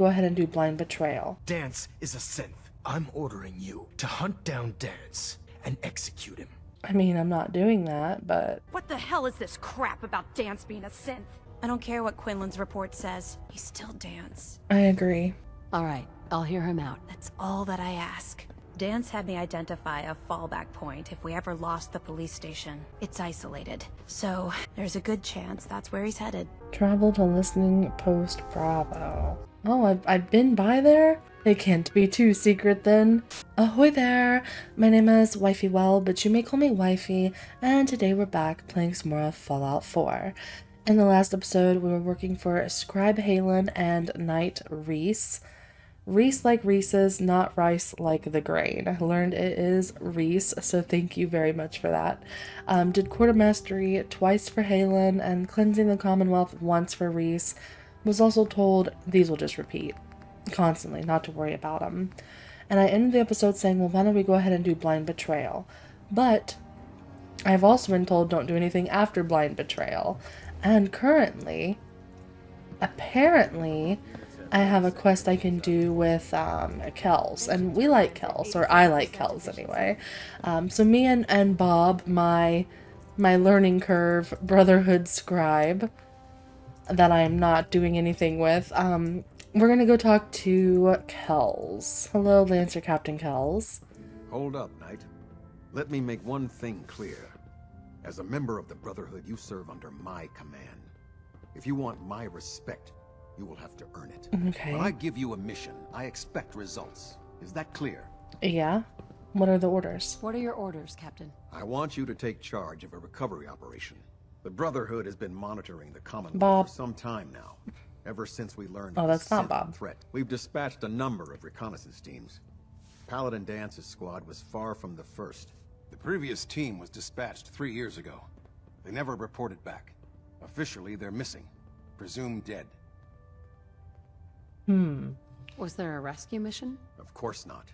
go ahead and do blind betrayal? Danse is a synth. I'm ordering you to hunt down Danse and execute him. I mean, I'm not doing that, but... What the hell is this crap about Danse being a synth? I don't care what Quinlan's report says. He's still Danse. I agree. All right, I'll hear him out. That's all that I ask. Danse had me identify a fallback point if we ever lost the police station. It's isolated, so there's a good chance that's where he's headed. Travel to listening post Bravo. Oh, I've been by there? It can't be too secret then. Ahoy there! My name is WifeyWhale, but you may call me Wifey, and today we're back playing some more of Fallout 4. In the last episode, we were working for Scribe Halen and Knight Reese. Reese like Reese's, not rice like the grain. I learned it is Reese, so thank you very much for that. Did Quartermastery twice for Halen and Cleansing the Commonwealth once for Reese. Was also told these will just repeat constantly, not to worry about them. And I ended the episode saying, well, why don't we go ahead and do blind betrayal? But I've also been told don't do anything after blind betrayal. And currently, apparently, I have a quest I can do with Kells, and we like Kells, or I like Kells anyway. So me and Bob, my learning curve brotherhood scribe, that I'm not doing anything with, we're gonna go talk to Kells. Hello, Lancer Captain Kells. Hold up, Knight. Let me make one thing clear. As a member of the Brotherhood, you serve under my command. If you want my respect, you will have to earn it. Okay. When I give you a mission, I expect results. Is that clear? Yeah? What are the orders? What are your orders, Captain? I want you to take charge of a recovery operation. The Brotherhood has been monitoring the Commonwealth Bob. for some time now. Ever since we learned Oh, of that's the not synth Bob. threat, we've dispatched a number of reconnaissance teams. Paladin Danse's squad was far from the first. The previous team was dispatched 3 years ago. They never reported back. Officially, they're missing. Presumed dead. Was there a rescue mission? Of course not.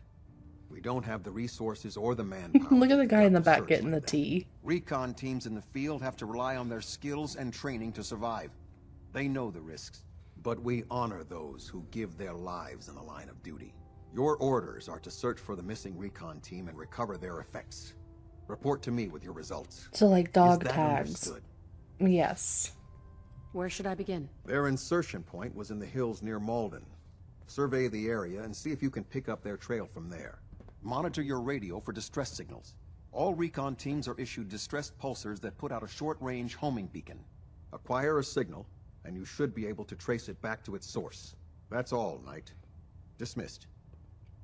We don't have the resources or the manpower. Look at the to guy in the conduct a back search getting the like that. tea. Recon teams in the field have to rely on their skills and training to survive. They know the risks, but we honor those who give their lives in the line of duty. Your orders are to search for the missing recon team and recover their effects. Report to me with your results. So like dog Is that tags. understood? Yes. Where should I begin? Their insertion point was in the hills near Malden. Survey the area and see if you can pick up their trail from there. Monitor your radio for distress signals. All recon teams are issued distress pulsars that put out a short-range homing beacon. Acquire a signal, and you should be able to trace it back to its source. That's all, Knight. Dismissed.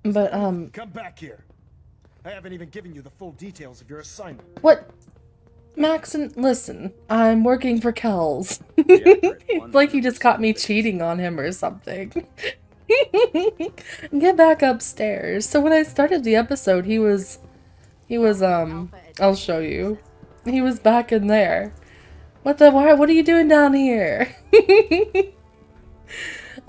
But, Come back here. I haven't even given you the full details of your assignment. what? Maxson, listen, I'm working for Kells. It's like he just caught me cheating on him or something. Get back upstairs. So when I started the episode, he was, I'll show you. He was back in there. What are you doing down here?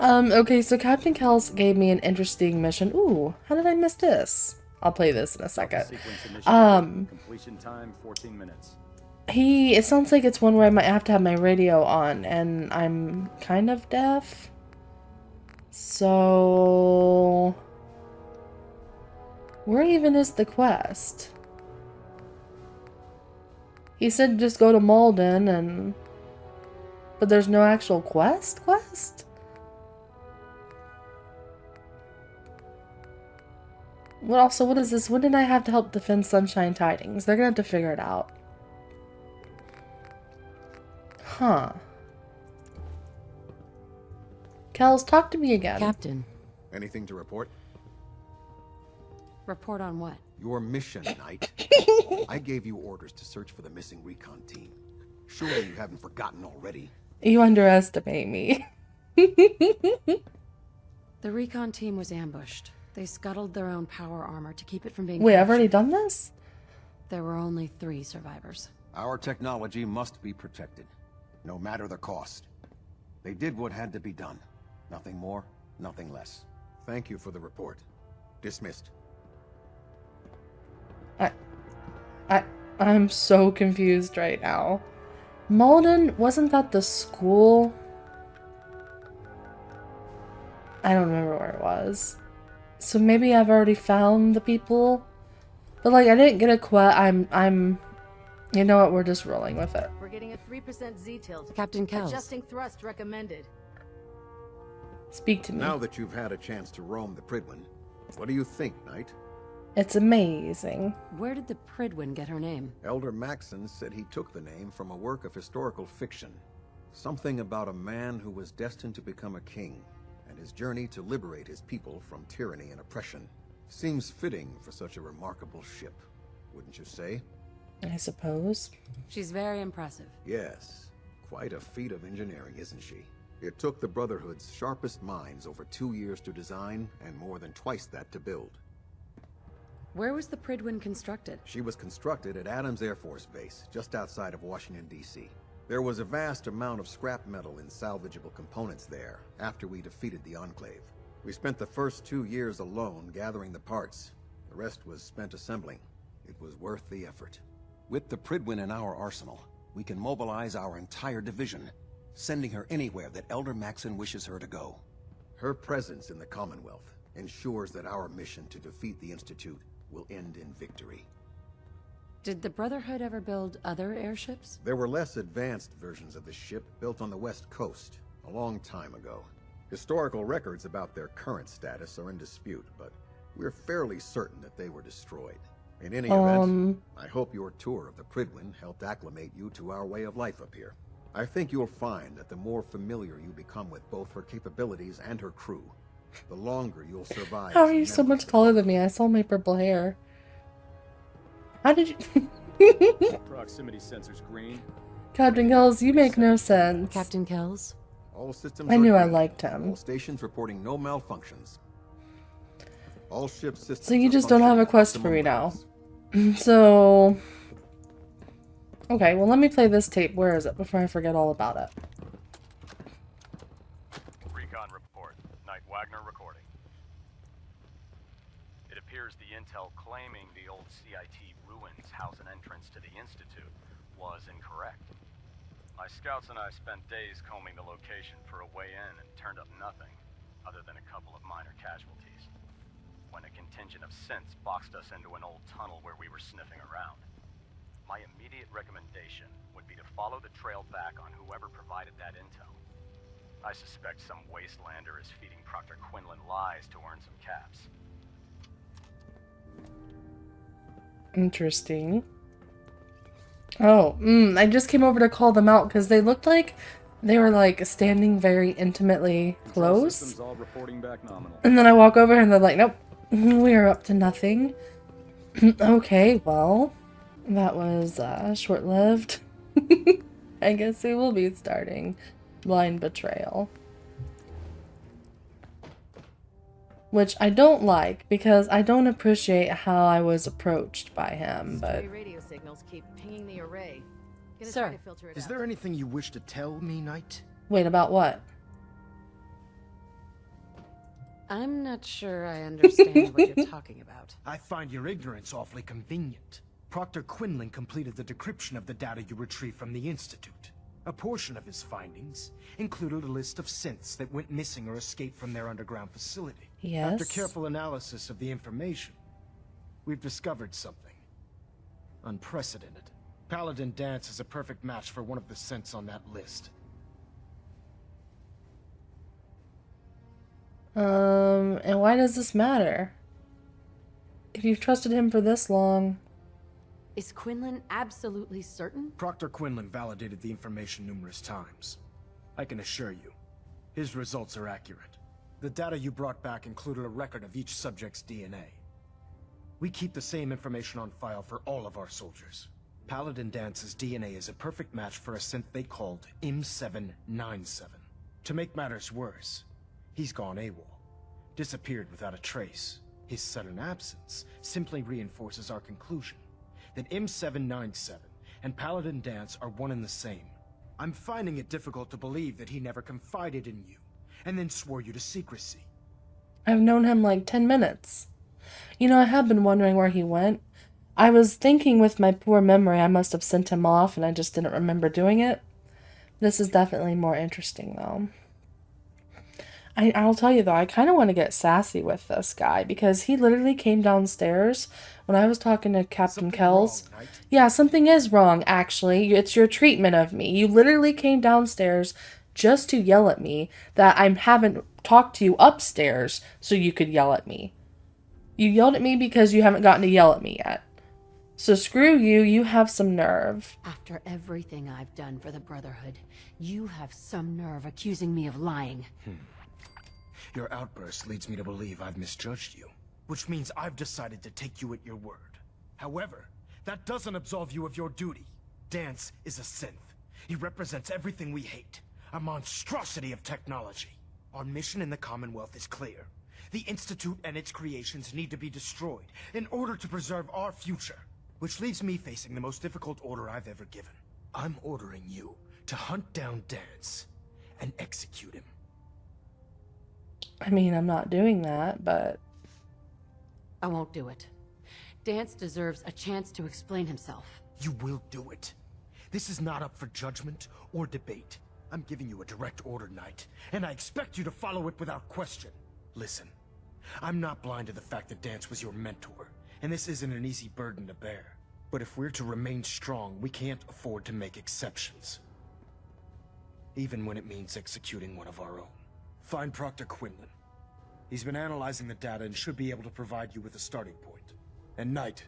Okay, so Captain Kells gave me an interesting mission. Ooh, how did I miss this? I'll play this in a second. Completion time 14 minutes. It sounds like it's one where I might have to have my radio on, and I'm kind of deaf. So, where even is the quest? He said just go to Malden but there's no actual quest? What is this? When did I have to help defend Sunshine Tidings? They're gonna have to figure it out. Huh. Kells, talk to me again. Captain, Anything to report? report on what? Your mission, Knight. I gave you orders to search for the missing recon team. Surely you haven't forgotten already. You underestimate me. The recon team was ambushed. They scuttled their own power armor to keep it from being Wait, I've already captured. done this? There were only 3 survivors. Our technology must be protected, no matter the cost. They did what had to be done. Nothing more, nothing less. Thank you for the report. Dismissed. I'm so confused right now. Malden, wasn't that the school? I don't remember where it was. So maybe I've already found the people. But like, I didn't get a quest. You know what? We're just rolling with it. We're getting a 3% Z tilt. Captain Kells. Adjusting thrust recommended. Speak to me. Now that you've had a chance to roam the Pridwin, what do you think, Knight? It's amazing. Where did the Pridwin get her name? Elder Maxson said he took the name from a work of historical fiction. Something about a man who was destined to become a king, and his journey to liberate his people from tyranny and oppression. Seems fitting for such a remarkable ship, wouldn't you say? I suppose. She's very impressive. Yes, quite a feat of engineering, isn't she? It took the Brotherhood's sharpest minds over 2 years to design, and more than twice that to build. Where was the Pridwin constructed? She was constructed at Adams Air Force Base, just outside of Washington, D.C. There was a vast amount of scrap metal and salvageable components there after we defeated the Enclave. We spent the first 2 years alone gathering the parts. The rest was spent assembling. It was worth the effort. With the Pridwin in our arsenal, we can mobilize our entire division, sending her anywhere that Elder Maxson wishes her to go. Her presence in the Commonwealth ensures that our mission to defeat the Institute will end in victory. Did the Brotherhood ever build other airships? There were less advanced versions of the ship built on the West Coast a long time ago. Historical records about their current status are in dispute, but we're fairly certain that they were destroyed. In any event, I hope your tour of the Pridwin helped acclimate you to our way of life up here. I think you'll find that the more familiar you become with both her capabilities and her crew, the longer you'll survive. How are you so much taller than me? I saw my purple hair. How did you... Proximity sensors green. Captain Kells, you make no sense. Captain Kells? All systems I are knew I green. liked him. All stations reporting no malfunctions. All ship systems. So you are just don't have a functioning at quest for me optimum now. levels. So... Okay, well let me play this tape. Where is it? Before I forget all about it. Recon report. Knight Wagner recording. It appears the intel claiming the old CIT ruins house an entrance to the Institute was incorrect. My scouts and I spent days combing the location for a way in and turned up nothing, other than a couple of minor casualties. When a contingent of synths boxed us into an old tunnel where we were sniffing around. My immediate recommendation would be to follow the trail back on whoever provided that intel. I suspect some wastelander is feeding Proctor Quinlan lies to earn some caps. Interesting. Oh, I just came over to call them out because they looked like they were like standing very intimately Control close. systems all reporting back nominal. And then I walk over and they're like, nope, we are up to nothing. Okay, well, that was short-lived. I guess we will be starting Blind Betrayal. Which I don't like because I don't appreciate how I was approached by him, but... Stray radio signals keep pinging the array. Gonna Sir, try to filter it Is out. there anything you wish to tell me, Knight? Wait, about what? I'm not sure I understand what you're talking about. I find your ignorance awfully convenient. Proctor Quinlan completed the decryption of the data you retrieved from the Institute. A portion of his findings included a list of synths that went missing or escaped from their underground facility. Yes. After careful analysis of the information, we've discovered something unprecedented. Paladin Danse is a perfect match for one of the synths on that list. And why does this matter? If you've trusted him for this long... Is Quinlan absolutely certain? Proctor Quinlan validated the information numerous times. I can assure you, his results are accurate. The data you brought back included a record of each subject's DNA. We keep the same information on file for all of our soldiers. Paladin Dance's DNA is a perfect match for a synth they called M797. To make matters worse, he's gone AWOL, disappeared without a trace. His sudden absence simply reinforces our conclusion that M797 and Paladin Danse are one and the same. I'm finding it difficult to believe that he never confided in you, and then swore you to secrecy. I've known him like 10 minutes. You know, I have been wondering where he went. I was thinking with my poor memory I must have sent him off and I just didn't remember doing it. This is definitely more interesting though. I'll tell you though, I kind of want to get sassy with this guy because he literally came downstairs when I was talking to Captain Something Kells. wrong, Knight? Yeah, something is wrong, actually. It's your treatment of me. You literally came downstairs just to yell at me that I haven't talked to you upstairs so you could yell at me. You yelled at me because you haven't gotten to yell at me yet. So screw you, you have some nerve. After everything I've done for the Brotherhood, you have some nerve accusing me of lying. Your outburst leads me to believe I've misjudged you, which means I've decided to take you at your word. However, that doesn't absolve you of your duty. Danse is a synth. He represents everything we hate, a monstrosity of technology. Our mission in the Commonwealth is clear. The Institute and its creations need to be destroyed in order to preserve our future, which leaves me facing the most difficult order I've ever given. I'm ordering you to hunt down Danse and execute him. I mean, I'm not doing that, but... I won't do it. Danse deserves a chance to explain himself. You will do it. This is not up for judgment or debate. I'm giving you a direct order, Knight, and I expect you to follow it without question. Listen, I'm not blind to the fact that Danse was your mentor, and this isn't an easy burden to bear. But if we're to remain strong, we can't afford to make exceptions. Even when it means executing one of our own. Find Proctor Quinlan. He's been analyzing the data and should be able to provide you with a starting point. And Knight,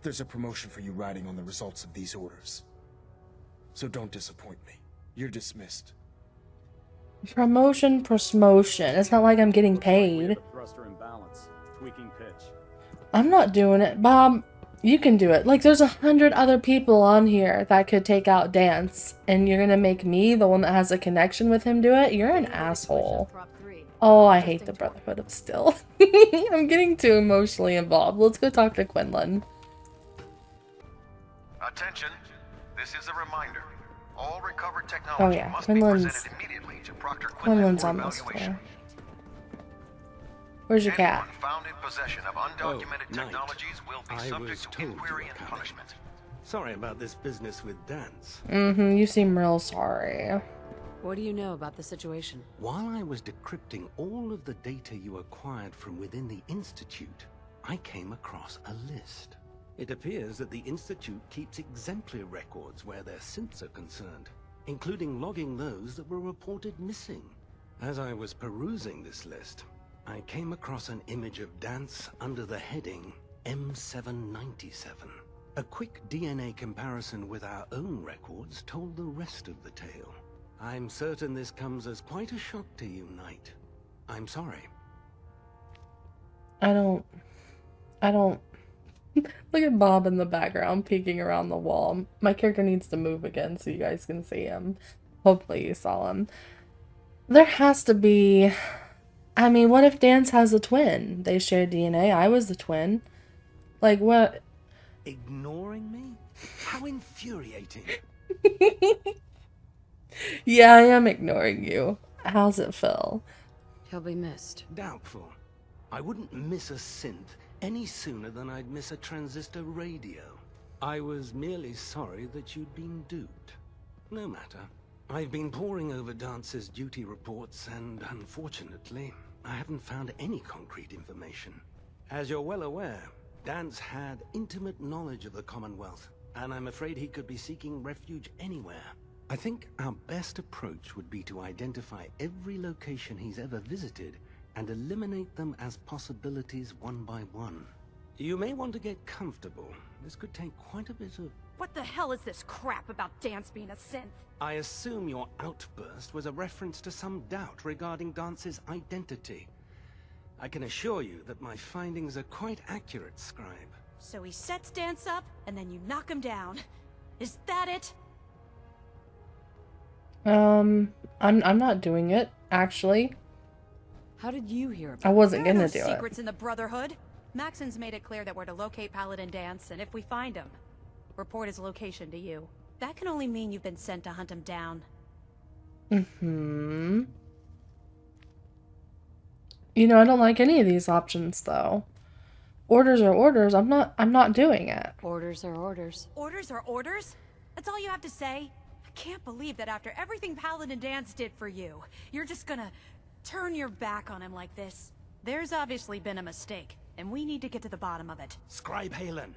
there's a promotion for you riding on the results of these orders. So don't disappoint me. You're dismissed. Promotion. It's not like I'm getting paid. Thruster and balance, tweaking pitch. I'm not doing it. Bob, you can do it. Like, there's 100 other people on here that could take out Danse, and you're gonna make me, the one that has a connection with him, do it? You're an asshole. Oh, I hate the Brotherhood of Steel. I'm getting too emotionally involved. Let's go talk to Quinlan. Attention. This is a reminder. All recovered technology Oh yeah, must be presented immediately to Proctor Quinlan Quinlan's for on this evaluation. floor. Where's your cat? Anyone found in possession of undocumented Knight. technologies will be I subject was to told you inquiry were and coming. punishment. Sorry about this business with Danse. You seem real sorry. What do you know about the situation? While I was decrypting all of the data you acquired from within the Institute, I came across a list. It appears that the Institute keeps exemplary records where their synths are concerned, including logging those that were reported missing. As I was perusing this list, I came across an image of Danse under the heading M797. A quick DNA comparison with our own records told the rest of the tale. I'm certain this comes as quite a shock to you, Knight. I'm sorry. I don't... Look at Bob in the background peeking around the wall. My character needs to move again so you guys can see him. Hopefully you saw him. There has to be... I mean, what if Danse has a twin? They share DNA. I was the twin. Like, what? Ignoring me? How infuriating. Yeah, I am ignoring you. How's it feel? He'll be missed. Doubtful. I wouldn't miss a synth any sooner than I'd miss a transistor radio. I was merely sorry that you'd been duped. No matter. I've been poring over Dance's duty reports, and unfortunately, I haven't found any concrete information. As you're well aware, Danse had intimate knowledge of the Commonwealth, and I'm afraid he could be seeking refuge anywhere. I think our best approach would be to identify every location he's ever visited and eliminate them as possibilities one by one. You may want to get comfortable. This could take quite a bit of... What the hell is this crap about Danse being a synth? I assume your outburst was a reference to some doubt regarding Dance's identity. I can assure you that my findings are quite accurate, Scribe. So he sets Danse up, and then you knock him down. Is that it? I'm not doing it, actually. How did you hear about I wasn't There are gonna no do it. secrets in the Brotherhood. Maxson's made it clear that we're to locate Paladin Danse, and if we find him, report his location to you. That can only mean you've been sent to hunt him down. You know, I don't like any of these options, though. Orders are orders. I'm not doing it. Orders are orders. Orders are orders? That's all you have to say? I can't believe that after everything Paladin Danse did for you, you're just gonna turn your back on him like this? There's obviously been a mistake, and we need to get to the bottom of it. Scribe Halen,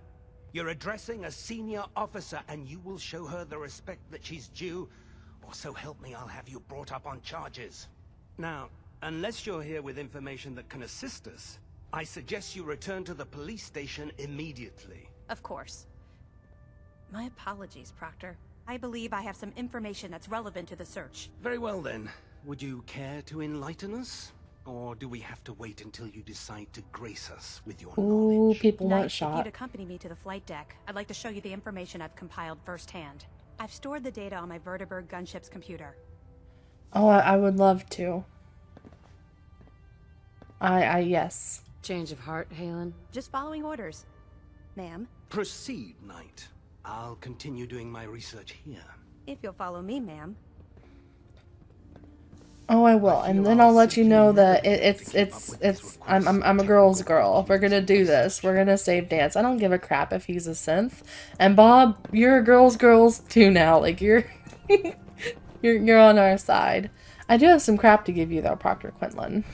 you're addressing a senior officer, and you will show her the respect that she's due, or so help me, I'll have you brought up on charges. Now, unless you're here with information that can assist us, I suggest you return to the police station immediately. Of course. My apologies, Proctor. I believe I have some information that's relevant to the search. Very well then. Would you care to enlighten us? Or do we have to wait until you decide to grace us with your Ooh, knowledge? people want Knight, if shot. you'd accompany me to the flight deck, I'd like to show you the information I've compiled firsthand. I've stored the data on my Vertibird gunship's computer. Oh, I would love to. Yes. Change of heart, Halen? Just following orders. Ma'am, Proceed, Knight. I'll continue doing my research here. if you'll follow me, ma'am. Oh, I will, and then I'll let you know that I'm a girl's girl. We're gonna do this. We're gonna save Danse. I don't give a crap if he's a synth. And Bob, you're a girls too now. Like you're you're on our side. I do have some crap to give you though, Proctor Quinlan.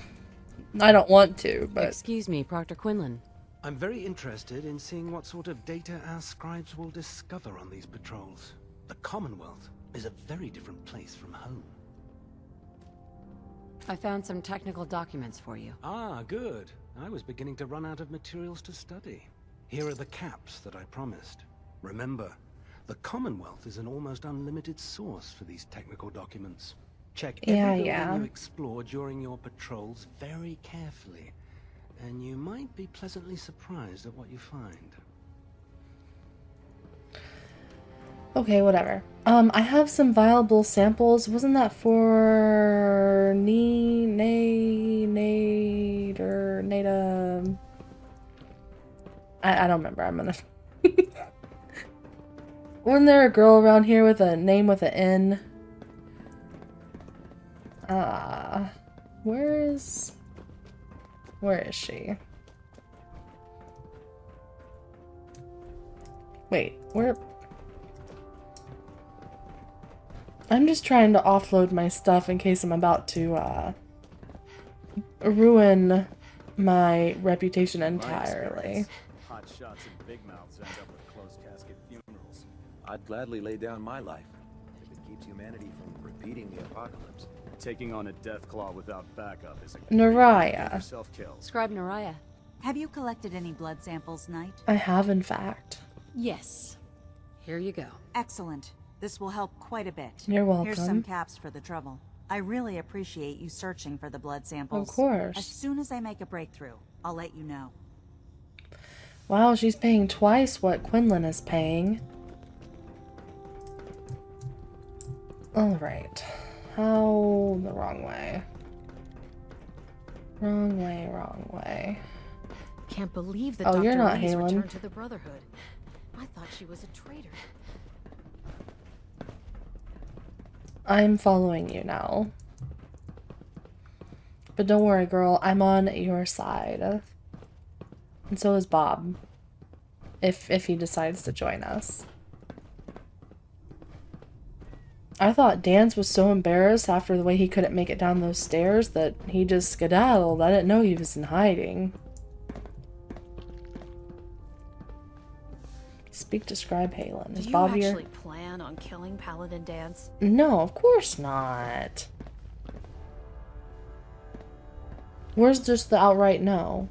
I don't want to, but Excuse me, Proctor Quinlan. I'm very interested in seeing what sort of data our scribes will discover on these patrols. The Commonwealth is a very different place from home. I found some technical documents for you. Ah, good. I was beginning to run out of materials to study. Here are the caps that I promised. Remember, the Commonwealth is an almost unlimited source for these technical documents. Check every building you explore during your patrols very carefully, and you might be pleasantly surprised at what you find. okay, whatever. I have some viable samples. Wasn't that for Nada? I don't remember. I'm gonna. Wasn't there a girl around here with a name with an N? Where is she? Wait, where? I'm just trying to offload my stuff in case I'm about to ruin my reputation entirely. Hot shots and big mouths end up with closed casket funerals. I'd gladly lay down my life if it keeps humanity from repeating the apocalypse. Taking on a Deathclaw without backup is a Naraya. self-kill. Scribe Naraya. Have you collected any blood samples, Knight? I have, in fact. Yes. Here you go. Excellent. This will help quite a bit. You're welcome. Here's some caps for the trouble. I really appreciate you searching for the blood samples. Of course. As soon as I make a breakthrough, I'll let you know. Wow, she's paying twice what Quinlan is paying. Alright. How the wrong way? Wrong way. Can't believe that Oh, Dr. you're not Lee's Halen. returned to the Brotherhood. I thought she was a traitor. I'm following you now. But don't worry, girl. I'm on your side. And so is Bob. If he decides to join us. I thought Danse was so embarrassed after the way he couldn't make it down those stairs that he just skedaddled. I didn't know he was in hiding. Speak to Scribe Halen. Is Do you Bob here? actually plan on killing Paladin Danse? No, of course not. Where's just the outright no?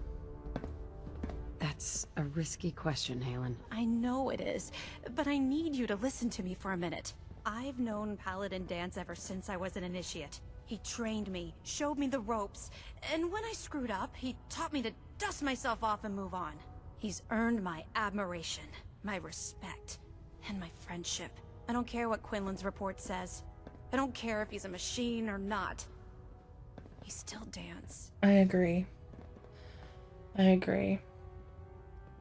That's a risky question, Halen. I know it is, but I need you to listen to me for a minute. I've known Paladin Danse ever since I was an initiate. He trained me, showed me the ropes, and when I screwed up, he taught me to dust myself off and move on. He's earned my admiration, my respect, and my friendship. I don't care what Quinlan's report says. I don't care if he's a machine or not. He's still Danse. I agree.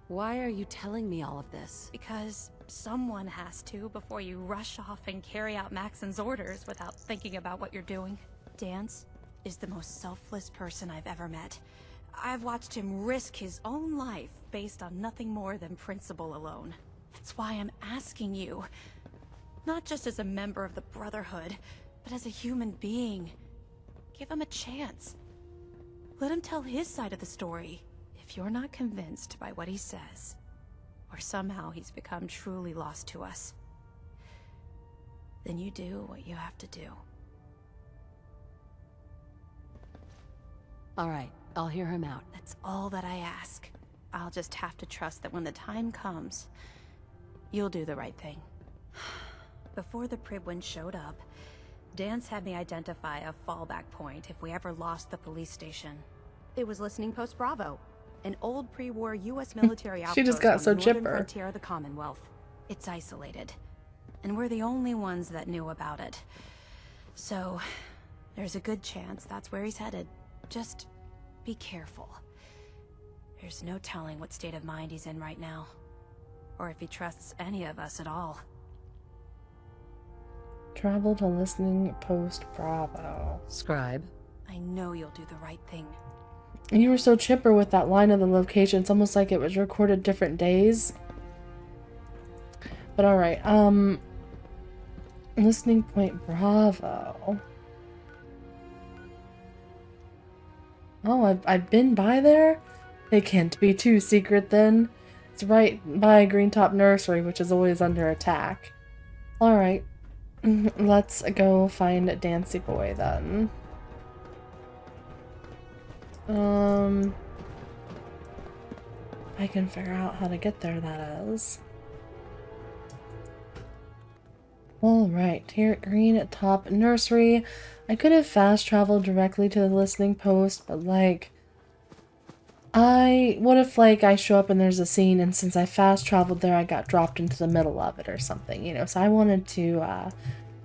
Why are you telling me all of this? Because someone has to before you rush off and carry out Maxson's orders without thinking about what you're doing. Danse is the most selfless person I've ever met. I've watched him risk his own life based on nothing more than principle alone. That's why I'm asking you, not just as a member of the Brotherhood, but as a human being. Give him a chance. Let him tell his side of the story. If you're not convinced by what he says, or somehow he's become truly lost to us, then you do what you have to do. All right, I'll hear him out. That's all that I ask. I'll just have to trust that when the time comes, you'll do the right thing. Before the Pribwin showed up, Danse had me identify a fallback point if we ever lost the police station. It was Listening Post Bravo, an old pre-war U.S. military outpost She just got on so the northern chipper. frontier of the Commonwealth. It's isolated, and we're the only ones that knew about it. So, there's a good chance that's where he's headed. Just be careful. There's no telling what state of mind he's in right now, or if he trusts any of us at all. Travel to Listening Post Bravo. Scribe. I know you'll do the right thing. You were so chipper with that line of the location. It's almost like it was recorded different days. But alright, Listening Point Bravo. Oh, I've been by there? It can't be too secret then. It's right by Green Top Nursery, which is always under attack. Alright. Let's go find Dancy Boy then. I can figure out how to get there, that is. Alright, here at Green Top Nursery. I could have fast traveled directly to the listening post, but like, what if like I show up and there's a scene, and since I fast traveled there, I got dropped into the middle of it or something, you know? So I wanted to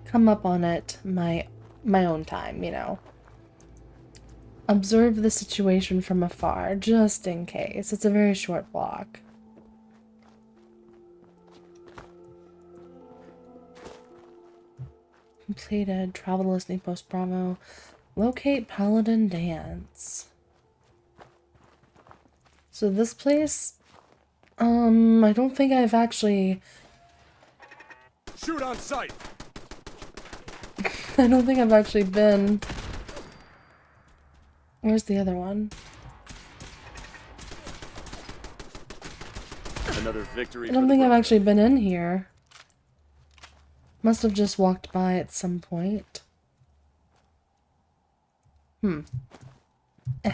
come up on it my own time, you know? Observe the situation from afar, just in case. It's a very short walk. Completed. Travel to Listening Post Bravo. Locate Paladin Danse. So this place, I don't think I've actually... Shoot on sight! I don't think I've actually been... Where's the other one? Another victory. I don't think I've actually been in here. Must have just walked by at some point. Eh.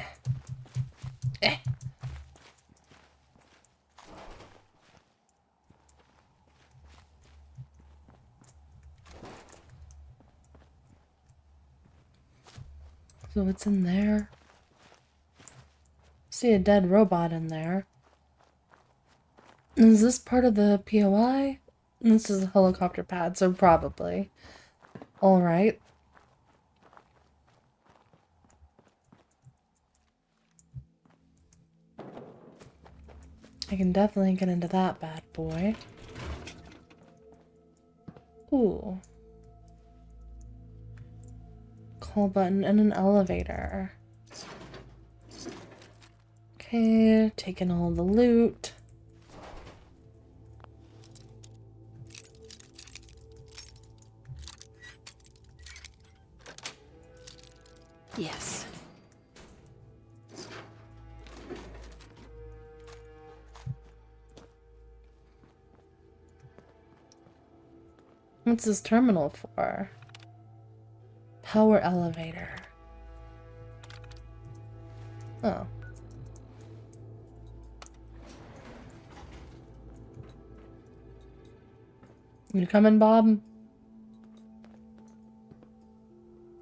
So it's in there. See a dead robot in there. Is this part of the POI? This is a helicopter pad, so probably. Alright. I can definitely get into that bad boy. Ooh. Call button and an elevator. Okay, taking all the loot. Yes. What's this terminal for? Power elevator. Oh. You coming, Bob?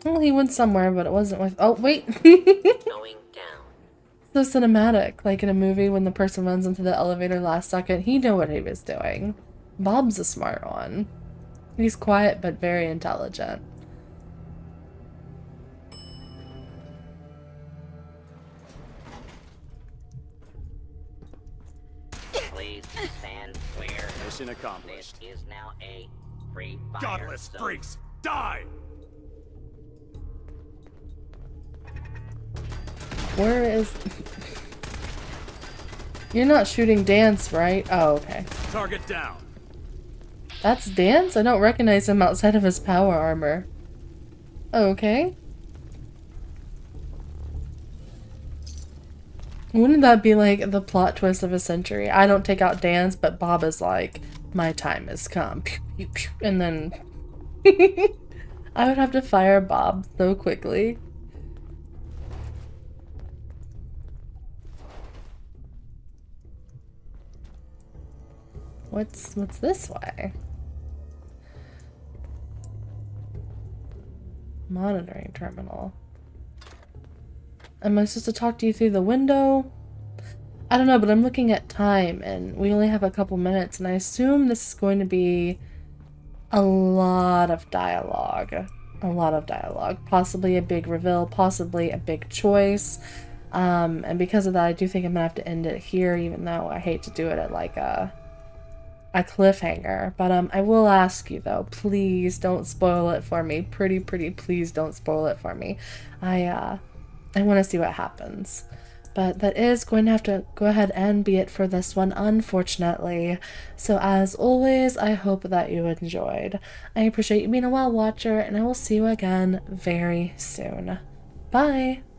Well, he went somewhere, but it wasn't with... Oh, wait! Going down. So cinematic, like in a movie when the person runs into the elevator last second. He knew what he was doing. Bob's a smart one. He's quiet, but very intelligent. Please stand clear. Mission accomplished. This is now a free fire Godless zone. freaks! Die! Where is... You're not shooting Danse, right? Oh, okay. Target down! That's Danse? I don't recognize him outside of his power armor. Okay. Wouldn't that be like the plot twist of a century? I don't take out Danse, but Bob is like, my time has come. Pew, pew, pew. And then I would have to fire Bob so quickly. What's this way? Monitoring terminal. Am I supposed to talk to you through the window? I don't know, but I'm looking at time and we only have a couple minutes and I assume this is going to be a lot of dialogue. A lot of dialogue. Possibly a big reveal, possibly a big choice. And because of that, I do think I'm gonna have to end it here, even though I hate to do it at like a cliffhanger. But I will ask you though, please don't spoil it for me. Pretty please don't spoil it for me. I want to see what happens. But that is going to have to go ahead and be it for this one, unfortunately. So as always, I hope that you enjoyed. I appreciate you being a WoW watcher, and I will see you again very soon. Bye!